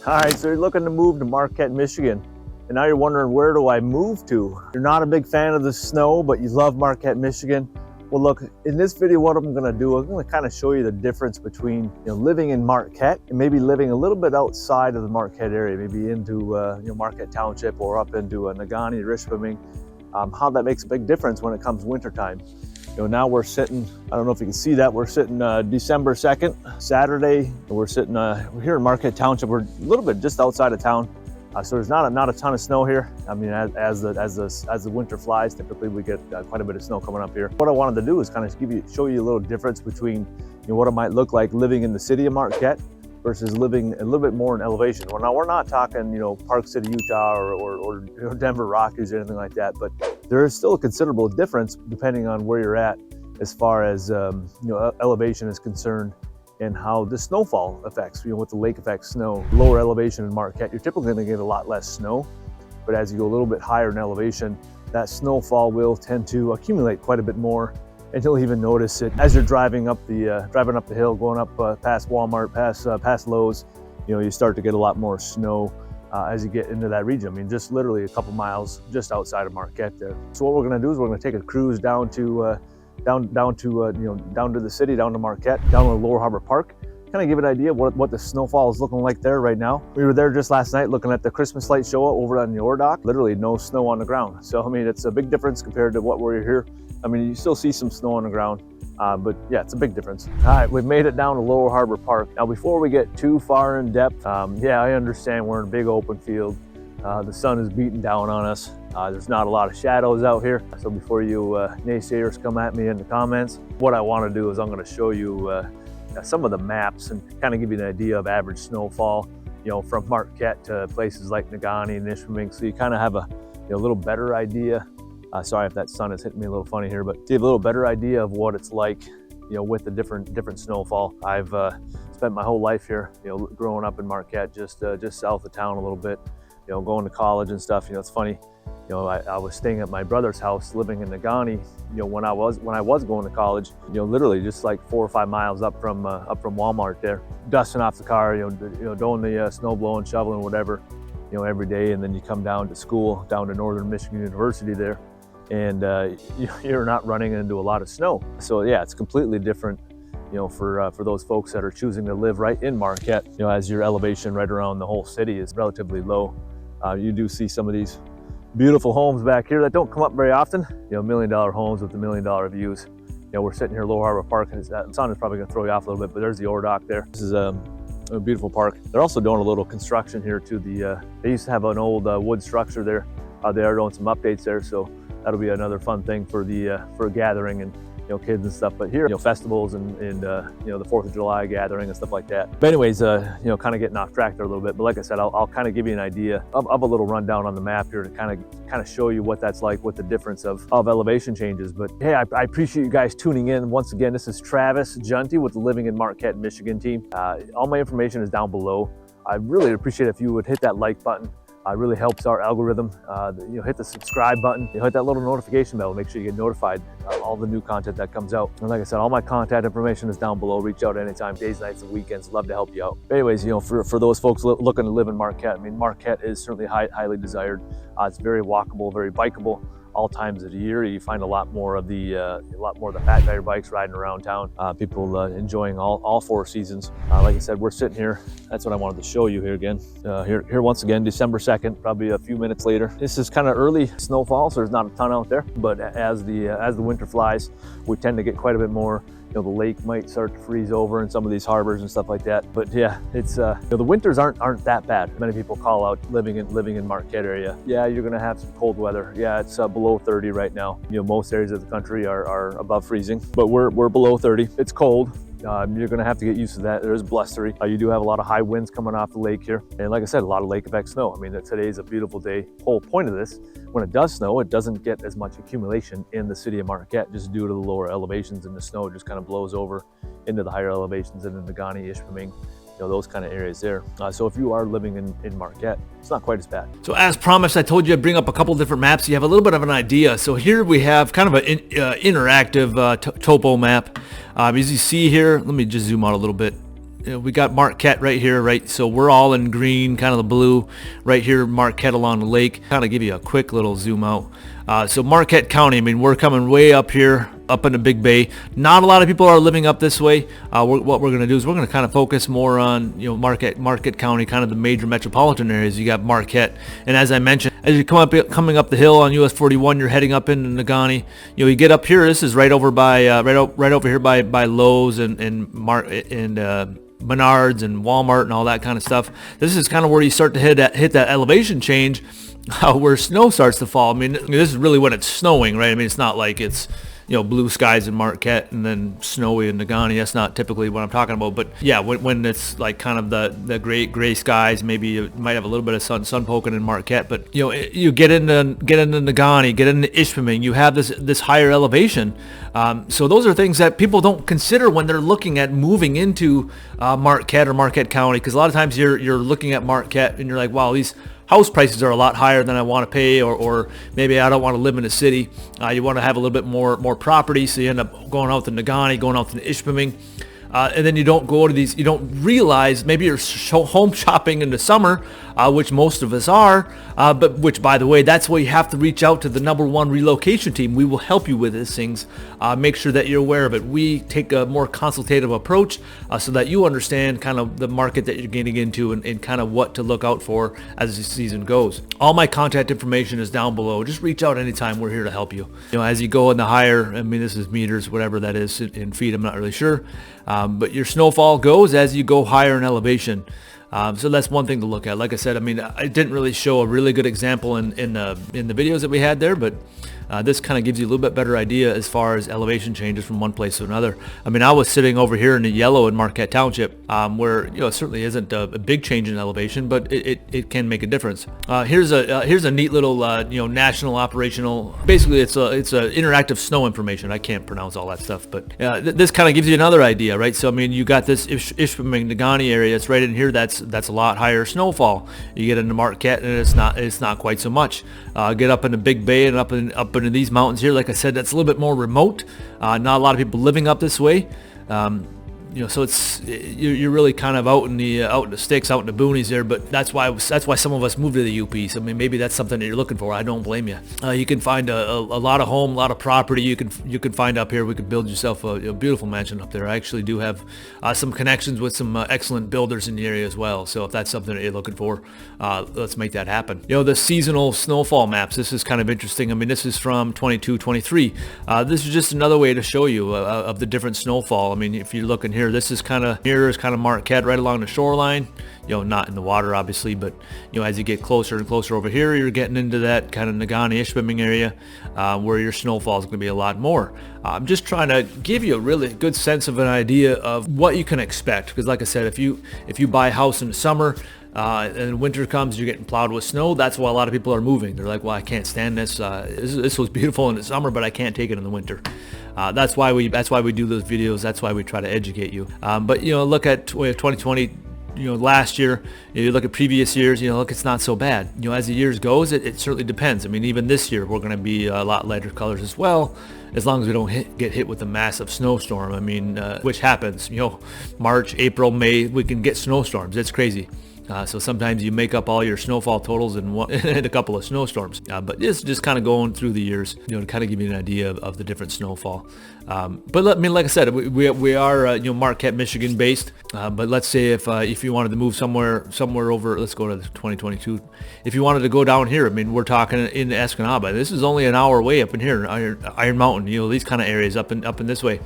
All right, so you're looking to move to Marquette, Michigan, and now you're wondering, where do I move to? You're not a big fan of the snow, but you love Marquette, Michigan. Well, look, in this video, what I'm gonna do, I'm gonna kind of show you the difference between living in Marquette and maybe living a little bit outside of the Marquette area, maybe into Marquette Township or up into Negaunee, Rishpeming, how that makes a big difference when it comes wintertime. Now we're sitting, I don't know if you can see that, we're sitting December 2nd, Saturday. We're sitting, we're here in Marquette Township. We're a little bit just outside of town. So there's not a ton of snow here. I mean, as the winter flies, typically we get quite a bit of snow coming up here. What I wanted to do is kind of show you a little difference between what it might look like living in the city of Marquette versus living a little bit more in elevation. Well, now we're not talking Park City, Utah, or Denver Rockies or anything like that, but there is still a considerable difference depending on where you're at as far as elevation is concerned, and how the snowfall affects, with the lake effect snow. Lower elevation in Marquette, you're typically gonna get a lot less snow, but as you go a little bit higher in elevation, that snowfall will tend to accumulate quite a bit more, and you'll even notice it as you're driving up the hill, going up past Walmart, past Lowe's. You start to get a lot more snow as you get into that region. I mean, just literally a couple miles just outside of Marquette there. So what we're gonna do is we're gonna take a cruise down to the city, down to Marquette, down to Lower Harbor Park, kind of give an idea of what the snowfall is looking like there right now. We were there just last night looking at the Christmas light show over on the Ore Dock. Literally no snow on the ground. So, I mean, it's a big difference compared to what we're here. I mean, you still see some snow on the ground, but yeah, it's a big difference. All right, we've made it down to Lower Harbor Park. Now, before we get too far in depth, yeah, I understand we're in a big open field. The sun is beating down on us. There's not a lot of shadows out here. So before you naysayers come at me in the comments, what I want to do is I'm going to show you some of the maps and kind of give you an idea of average snowfall, from Marquette to places like Negaunee and Rishpeming. So you kind of have a little better idea. Sorry if that sun is hitting me a little funny here, but you have a little better idea of what it's like, with the different snowfall. I've spent my whole life here, growing up in Marquette, just south of town a little bit, going to college and stuff. It's funny. I was staying at my brother's house, living in Negaunee. When I was going to college, literally just like 4 or 5 miles up from Walmart there, dusting off the car, doing the snow blowing, shoveling, whatever, every day. And then you come down to school, down to Northern Michigan University there, and you're not running into a lot of snow. So yeah, it's completely different. For those folks that are choosing to live right in Marquette, as your elevation right around the whole city is relatively low. You do see some of these beautiful homes back here that don't come up very often. $1 million homes with $1 million views. We're sitting here at Lower Harbor Park, and the sun is probably gonna throw you off a little bit, but there's the Ore Dock there. This is a beautiful park. They're also doing a little construction here to they used to have an old wood structure there. They are doing some updates there, so that'll be another fun thing for a gathering and kids and stuff. But here, festivals and the 4th of July gathering and stuff like that. But anyways, kind of getting off track there a little bit. But like I said, I'll kind of give you an idea of a little rundown on the map here to kind of show you what that's like with the difference of elevation changes. But hey, I appreciate you guys tuning in. Once again, this is Travis Juntti with the Living in Marquette, Michigan team. All my information is down below. I really appreciate it if you would hit that like button. It really helps our algorithm. Hit the subscribe button, hit that little notification bell, make sure you get notified all the new content that comes out. And like I said, all my contact information is down below. Reach out anytime, days, nights, and weekends. Love to help you out. But anyways, for those folks looking to live in Marquette, I mean, Marquette is certainly highly desired. It's very walkable, very bikeable. All times of the year, you find a lot more of the fat tire bikes riding around town. People enjoying all 4 seasons. Like I said, we're sitting here. That's what I wanted to show you here again. Here once again, December 2nd, probably a few minutes later. This is kind of early snowfall, so there's not a ton out there. But as the winter flies, we tend to get quite a bit more. The lake might start to freeze over in some of these harbors and stuff like that. But yeah, it's the winters aren't that bad. Many people call out living in Marquette area. Yeah, you're gonna have some cold weather. Yeah, it's below 30 right now. Most areas of the country are above freezing, but we're below 30. It's cold. You're gonna have to get used to that. There's blustery. You do have a lot of high winds coming off the lake here. And like I said, a lot of lake effect snow. I mean, today's a beautiful day. Whole point of this, when it does snow, it doesn't get as much accumulation in the city of Marquette just due to the lower elevations, and the snow just kind of blows over into the higher elevations and in Negaunee, Rishpeming, those kind of areas there. So if you are living in Marquette, it's not quite as bad. So as promised, I told you I'd bring up a couple different maps so you have a little bit of an idea. So here we have kind of an interactive topo map. As you see here, let me just zoom out a little bit. we got Marquette right here, right? So we're all in green, kind of the blue right here, Marquette along the lake. Kind of give you a quick little zoom out. So Marquette County, I mean, we're coming way up here, up in the Big Bay. Not a lot of people are living up this way. What we're going to do is we're going to kind of focus more on, Marquette County, kind of the major metropolitan areas. You got Marquette, and as I mentioned, as you coming up the hill on US 41, you're heading up into Negaunee. You get up here. This is right over by right over here by Lowe's and Menards and Walmart and all that kind of stuff. This is kind of where you start to hit that elevation change, where snow starts to fall. I mean, this is really when it's snowing, right? I mean, it's not like it's blue skies in Marquette and then snowy in Negaunee. That's not typically what I'm talking about. But yeah, when it's like kind of the gray skies, maybe you might have a little bit of sun poking in Marquette. But you get into Negaunee, get into Ishpeming, you have this higher elevation. So those are things that people don't consider when they're looking at moving into Marquette or Marquette County, because a lot of times you're looking at Marquette and you're like, wow, these house prices are a lot higher than I want to pay, or maybe I don't want to live in a city. You want to have a little bit more property, so you end up going out to Negaunee, going out to Ishpeming. And then you don't go to these, you don't realize maybe you're home shopping in the summer, which most of us are, but which, by the way, that's where you have to reach out to the #1 relocation team. We will help you with these things. Make sure that you're aware of it. We take a more consultative approach so that you understand kind of the market that you're getting into and kind of what to look out for as the season goes. All my contact information is down below. Just reach out anytime. We're here to help you. As you go in the higher, I mean, this is meters, whatever that is in feet, I'm not really sure. But your snowfall goes as you go higher in elevation. So that's one thing to look at. Like I said, I mean, I didn't really show a really good example in the videos that we had there, but this kind of gives you a little bit better idea as far as elevation changes from one place to another. I mean, I was sitting over here in the yellow in Marquette Township, where it certainly isn't a big change in elevation, but it can make a difference. Here's a neat little national operational. Basically, it's a interactive snow information. I can't pronounce all that stuff, but this kind of gives you another idea, right? So I mean, you got this Ishpeming Negaunee area. It's right in here. That's a lot higher snowfall. You get into Marquette, and it's not quite so much. Get up in the Big Bay and up into these mountains here. Like I said, that's a little bit more remote. Not a lot of people living up this way. So it's you're really kind of out in the sticks, out in the boonies there. But that's why some of us moved to the UP. So I mean, maybe that's something that you're looking for. I don't blame you. You can find a lot of home, a lot of property. You can find up here. We could build yourself a beautiful mansion up there. I actually do have some connections with some excellent builders in the area as well. So if that's something that you're looking for, let's make that happen. The seasonal snowfall maps. This is kind of interesting. I mean, this is from 22-23. This is just another way to show you of the different snowfall. I mean, if you're looking here. This is kind of Marquette right along the shoreline, not in the water obviously, but as you get closer and closer over here, you're getting into that kind of Negaunee Ishpeming area where your snowfall is going to be a lot more. I'm just trying to give you a really good sense of an idea of what you can expect, because like I said, if you buy a house in the summer and winter comes, you're getting plowed with snow. That's why a lot of people are moving. They're like, well, I can't stand this. This was beautiful in the summer, but I can't take it in the winter. That's why we do those videos. That's why we try to educate you. But look at 2020. Last year, you look at previous years, look, it's not so bad. As the years goes, it certainly depends. I mean, even this year, we're going to be a lot lighter colors as well, as long as we don't get hit with a massive snowstorm. I mean, which happens, March, April, May, we can get snowstorms. It's crazy. So sometimes you make up all your snowfall totals in a couple of snowstorms. But it's just kind of going through the years, to kind of give you an idea of the different snowfall. But I mean, like I said, we are Marquette, Michigan based. But let's say if you wanted to move somewhere over, let's go to 2022. If you wanted to go down here, I mean, we're talking in Escanaba. This is only an hour away up in here, Iron Mountain. These kind of areas up in this way.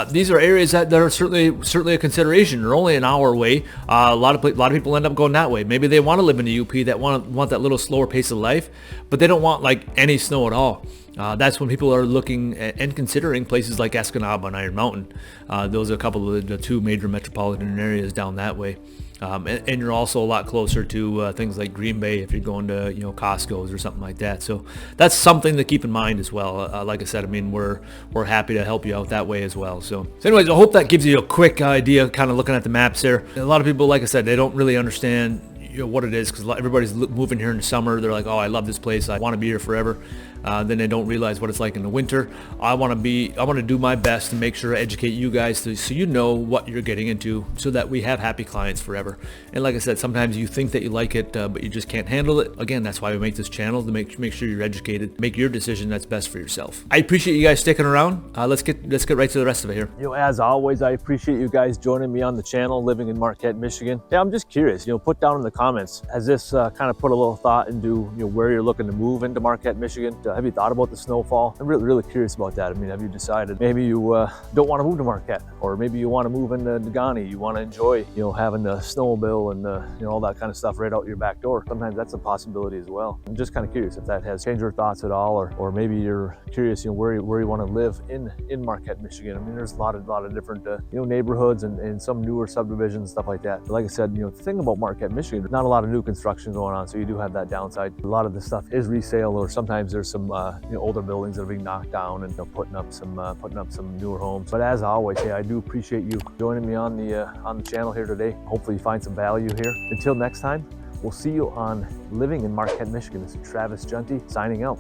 These are areas that are certainly a consideration. They're only an hour away. A lot of people end up going that way. Maybe they want to live in the UP, that want that little slower pace of life, but they don't want like any snow at all. That's when people are looking and considering places like Escanaba and Iron Mountain. Those are a couple of the two major metropolitan areas down that way. And you're also a lot closer to things like Green Bay if you're going to Costco's or something like that. So that's something to keep in mind as well. Like I said, I mean, we're happy to help you out that way as well. So anyways, I hope that gives you a quick idea, kind of looking at the maps there. A lot of people, like I said, they don't really understand what it is, because everybody's moving here in the summer. They're like, oh, I love this place, I want to be here forever. then they don't realize what it's like in the winter. I want to do my best to make sure I educate you guys so you know what you're getting into, so that we have happy clients forever. And like I said, sometimes you think that you like it, but you just can't handle it. Again, that's why we make this channel, to make sure you're educated, make your decision that's best for yourself. I appreciate you guys sticking around. Let's get right to the rest of it here. As always, I appreciate you guys joining me on the channel, living in Marquette, Michigan. Yeah, I'm just curious, put down in the comments, has this kind of put a little thought into where you're looking to move into Marquette, Michigan? Have you thought about the snowfall? I'm really curious about that. I mean, have you decided maybe you don't want to move to Marquette, or maybe you want to move into Negaunee? You want to enjoy, having the snowmobile and all that kind of stuff right out your back door. Sometimes that's a possibility as well. I'm just kind of curious if that has changed your thoughts at all, or maybe you're curious, where you want to live in Marquette, Michigan. I mean, there's a lot of different neighborhoods and some newer subdivisions, stuff like that. But like I said, the thing about Marquette, Michigan, there's not a lot of new construction going on, so you do have that downside. A lot of the stuff is resale, or sometimes there's some older buildings that are being knocked down and putting up some newer homes. But as always, hey, I do appreciate you joining me on the channel here today. Hopefully you find some value here. Until next time, we'll see you on Living in Marquette, Michigan. This is Travis Juntti signing out.